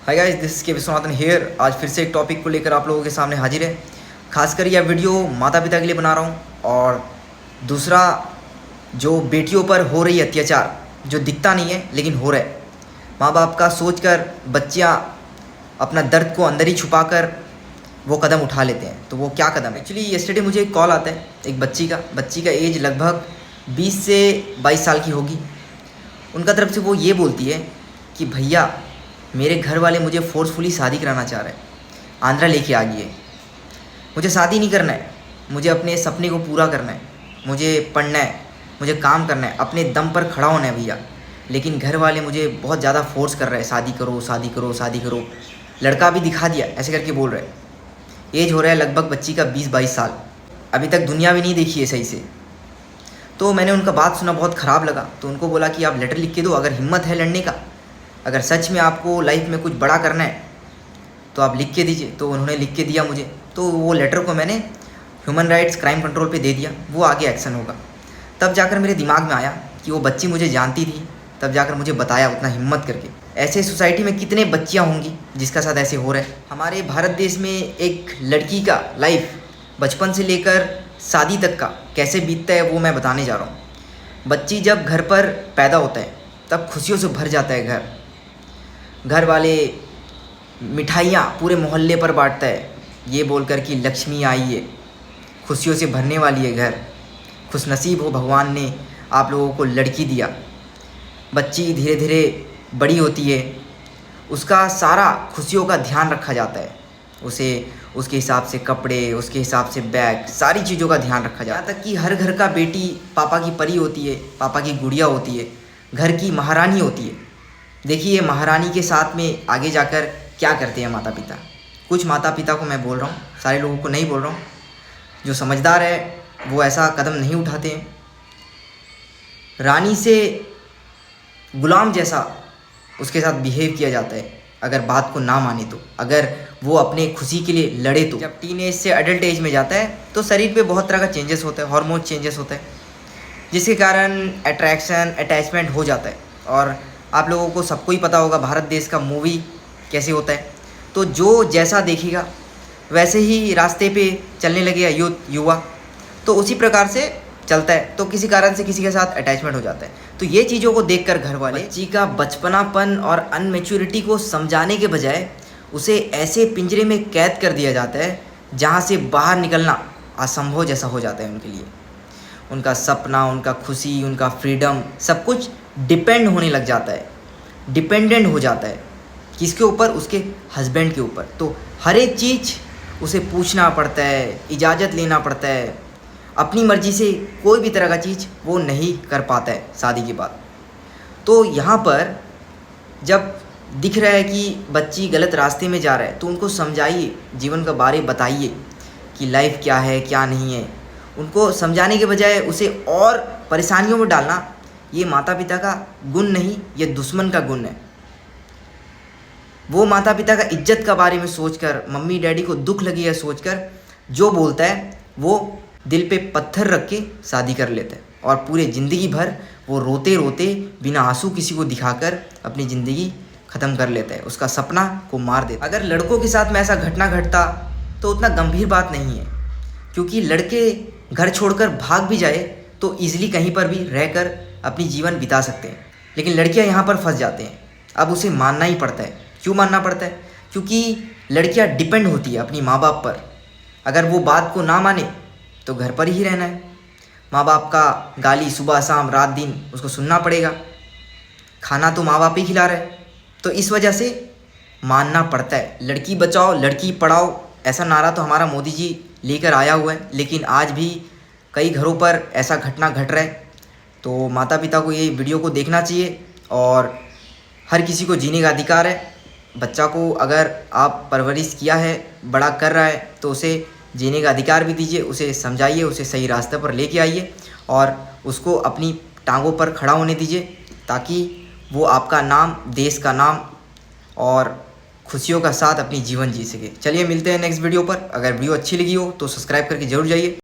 Hi guys, this के Viswanathan hair. आज फिर से एक टॉपिक को लेकर आप लोगों के सामने हाजिर है। खासकर यह वीडियो माता पिता के लिए बना रहा हूँ, और दूसरा जो बेटियों पर हो रही अत्याचार जो दिखता नहीं है लेकिन हो रहा है। माँ बाप का सोचकर बच्चियाँ अपना दर्द को अंदर ही छुपा कर वो कदम उठा लेते हैं। तो वो क्या कदम है? एक्चुअली येस्टरडे मुझे एक कॉल आता है एक बच्ची का एज लगभग 20 से 22 साल की होगी। उनका तरफ से वो ये बोलती है कि भैया, मेरे घर वाले मुझे फोर्सफुली शादी कराना चाह रहे हैं, आंध्रा लेके आ गई है। मुझे शादी नहीं करना है, मुझे अपने सपने को पूरा करना है, मुझे पढ़ना है, मुझे काम करना है, अपने दम पर खड़ा होना है भैया। लेकिन घर वाले मुझे बहुत ज़्यादा फोर्स कर रहे हैं, शादी करो शादी करो शादी करो। लड़का भी दिखा दिया, ऐसे करके बोल रहे हैं। एज हो रहा है लगभग बच्ची का 20-22 साल, अभी तक दुनिया भी नहीं देखी है सही से। तो मैंने उनका बात सुना, बहुत ख़राब लगा। तो उनको बोला कि आप लेटर लिख के दो, अगर हिम्मत है लड़ने का, अगर सच में आपको लाइफ में कुछ बड़ा करना है तो आप लिख के दीजिए। तो उन्होंने लिख के दिया मुझे। तो वो लेटर को मैंने ह्यूमन राइट्स क्राइम कंट्रोल पे दे दिया, वो आगे एक्शन होगा। तब जाकर मेरे दिमाग में आया कि वो बच्ची मुझे जानती थी, तब जाकर मुझे बताया उतना हिम्मत करके। ऐसे सोसाइटी में कितने बच्चियाँ होंगी जिसका साथ ऐसे हो रहा है। हमारे भारत देश में एक लड़की का लाइफ बचपन से लेकर शादी तक का कैसे बीतता है वो मैं बताने जा रहा हूँ। बच्ची जब घर पर पैदा होता है तब खुशियों से भर जाता है घर वाले मिठाइयाँ पूरे मोहल्ले पर बांटता है, ये बोलकर कि लक्ष्मी आई है, खुशियों से भरने वाली है घर, खुशनसीब हो भगवान ने आप लोगों को लड़की दिया। बच्ची धीरे धीरे बड़ी होती है, उसका सारा खुशियों का ध्यान रखा जाता है, उसे उसके हिसाब से कपड़े, उसके हिसाब से बैग, सारी चीज़ों का ध्यान रखा जाता है। यहाँ तक कि हर घर का बेटी पापा की परी होती है, पापा की गुड़िया होती है, घर की महारानी होती है। देखिए महारानी के साथ में आगे जाकर क्या करते हैं माता पिता। कुछ माता पिता को मैं बोल रहा हूँ, सारे लोगों को नहीं बोल रहा हूँ। जो समझदार है वो ऐसा कदम नहीं उठाते हैं। रानी से गुलाम जैसा उसके साथ बिहेव किया जाता है अगर बात को ना माने तो, अगर वो अपने खुशी के लिए लड़े तो। जब टीन एज से अडल्ट एज में जाता है तो शरीर पे बहुत तरह का चेंजेस होता है, हार्मोन चेंजेस होता है, जिसके कारण अट्रैक्शन अटैचमेंट हो जाता है। और आप लोगों को सबको ही पता होगा भारत देश का मूवी कैसे होता है। तो जो जैसा देखेगा वैसे ही रास्ते पे चलने लगेगा युवा, तो उसी प्रकार से चलता है। तो किसी कारण से किसी के साथ अटैचमेंट हो जाता है। तो ये चीज़ों को देखकर घर वाले बच्ची का बचपनापन और अनमेच्योरिटी को समझाने के बजाय उसे ऐसे पिंजरे में कैद कर दिया जाता है जहाँ से बाहर निकलना असंभव जैसा हो जाता है उनके लिए। उनका सपना, उनका खुशी, उनका फ्रीडम, सब कुछ डिपेंड होने लग जाता है, डिपेंडेंट हो जाता है। किसके ऊपर? उसके हस्बैंड के ऊपर। तो हर एक चीज़ उसे पूछना पड़ता है, इजाज़त लेना पड़ता है। अपनी मर्ज़ी से कोई भी तरह का चीज़ वो नहीं कर पाता है शादी के बाद। तो यहाँ पर जब दिख रहा है कि बच्ची गलत रास्ते में जा रहा है तो उनको समझाइए, जीवन का बारे बताइए कि लाइफ क्या है क्या नहीं है। उनको समझाने के बजाय उसे और परेशानियों में डालना, ये माता पिता का गुण नहीं, ये दुश्मन का गुण है। वो माता पिता का इज्जत का बारे में सोचकर, मम्मी डैडी को दुख लगे है सोचकर, जो बोलता है वो दिल पे पत्थर रख के शादी कर लेता है। और पूरे ज़िंदगी भर वो रोते रोते बिना आंसू किसी को दिखाकर अपनी ज़िंदगी ख़त्म कर लेता है, उसका सपना को मार देता है। अगर लड़कों के साथ में ऐसा घटना घटता तो उतना गंभीर बात नहीं है, क्योंकि लड़के घर छोड़कर भाग भी जाए तो ईजिली कहीं पर भी रहकर अपनी जीवन बिता सकते हैं। लेकिन लड़कियां यहाँ पर फंस जाते हैं। अब उसे मानना ही पड़ता है। क्यों मानना पड़ता है? क्योंकि लड़कियां डिपेंड होती है अपनी माँ बाप पर। अगर वो बात को ना माने तो घर पर ही रहना है। माँ बाप का गाली सुबह शाम रात दिन उसको सुनना पड़ेगा। खाना तो माँ बाप ही खिला रहे, तो इस वजह से मानना पड़ता है। लड़की बचाओ लड़की पढ़ाओ, ऐसा नारा तो हमारा मोदी जी लेकर आया हुआ है, लेकिन आज भी कई घरों पर ऐसा घटना घट रहा है। तो माता पिता को ये वीडियो को देखना चाहिए। और हर किसी को जीने का अधिकार है। बच्चा को अगर आप परवरिश किया है, बड़ा कर रहा है, तो उसे जीने का अधिकार भी दीजिए, उसे समझाइए, उसे सही रास्ते पर लेके आइए और उसको अपनी टांगों पर खड़ा होने दीजिए, ताकि वो आपका नाम, देश का नाम और खुशियों का साथ अपनी जीवन जी सके। चलिए मिलते हैं नेक्स्ट वीडियो पर। अगर वीडियो अच्छी लगी हो तो सब्सक्राइब करके जरूर जाइए।